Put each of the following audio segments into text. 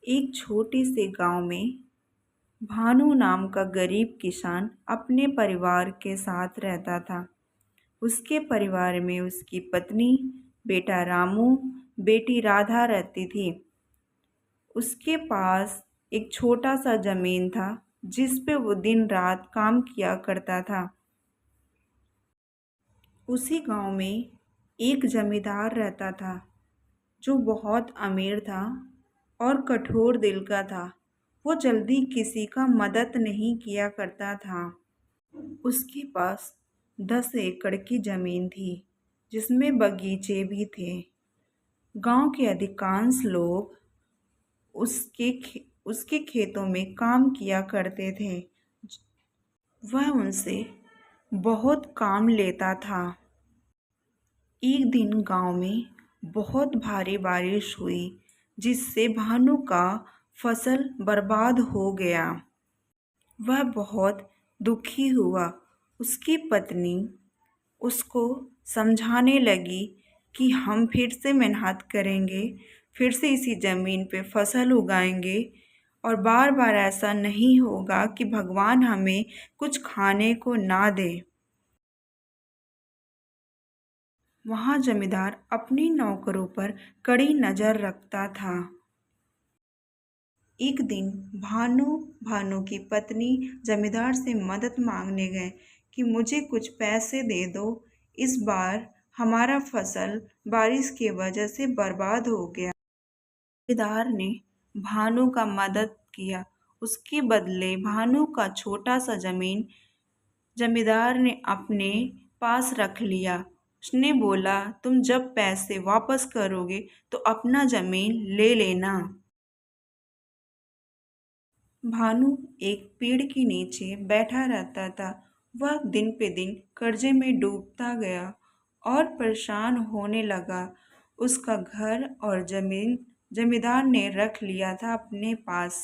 एक छोटे से गांव में भानु नाम का गरीब किसान अपने परिवार के साथ रहता था। उसके परिवार में उसकी पत्नी, बेटा रामू, बेटी राधा रहती थी। उसके पास एक छोटा सा जमीन था जिस पे वो दिन रात काम किया करता था। उसी गांव में एक जमींदार रहता था जो बहुत अमीर था और कठोर दिल का था। वो जल्दी किसी का मदद नहीं किया करता था। उसके पास 10 एकड़ की जमीन थी जिसमें बगीचे भी थे। गांव के अधिकांश लोग उसके खेतों में काम किया करते थे। वह उनसे बहुत काम लेता था। एक दिन गांव में बहुत भारी बारिश हुई जिससे भानु का फसल बर्बाद हो गया। वह बहुत दुखी हुआ। उसकी पत्नी उसको समझाने लगी कि हम फिर से मेहनत करेंगे, फिर से इसी ज़मीन पे फसल उगाएंगे और बार बार ऐसा नहीं होगा कि भगवान हमें कुछ खाने को ना दे। वहाँ जमींदार अपने नौकरों पर कड़ी नज़र रखता था। एक दिन भानु भानु की पत्नी जमींदार से मदद मांगने गए कि मुझे कुछ पैसे दे दो, इस बार हमारा फसल बारिश की वजह से बर्बाद हो गया। जमींदार ने भानु का मदद किया। उसके बदले भानु का छोटा सा जमीन जमींदार ने अपने पास रख लिया। उसने बोला, तुम जब पैसे वापस करोगे तो अपना जमीन ले लेना। भानु एक पेड़ के नीचे बैठा रहता था। वह दिन पे दिन कर्जे में डूबता गया और परेशान होने लगा। उसका घर और जमीन जमींदार ने रख लिया था अपने पास।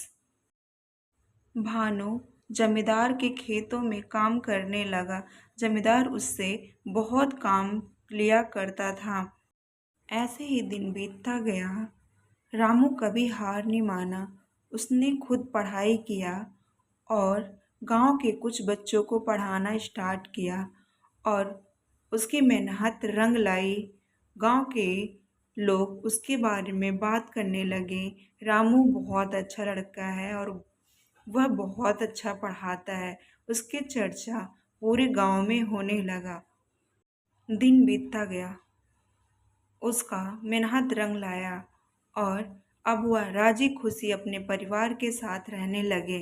भानु जमींदार के खेतों में काम करने लगा। जमींदार उससे बहुत काम लिया करता था। ऐसे ही दिन बीतता गया। रामू कभी हार नहीं माना। उसने खुद पढ़ाई किया और गांव के कुछ बच्चों को पढ़ाना स्टार्ट किया और उसकी मेहनत रंग लाई। गांव के लोग उसके बारे में बात करने लगे। रामू बहुत अच्छा लड़का है और वह बहुत अच्छा पढ़ाता है। उसकी चर्चा पूरे गांव में होने लगा। दिन बीतता गया। उसका मेहनत रंग लाया और अब वह राजी खुशी अपने परिवार के साथ रहने लगे।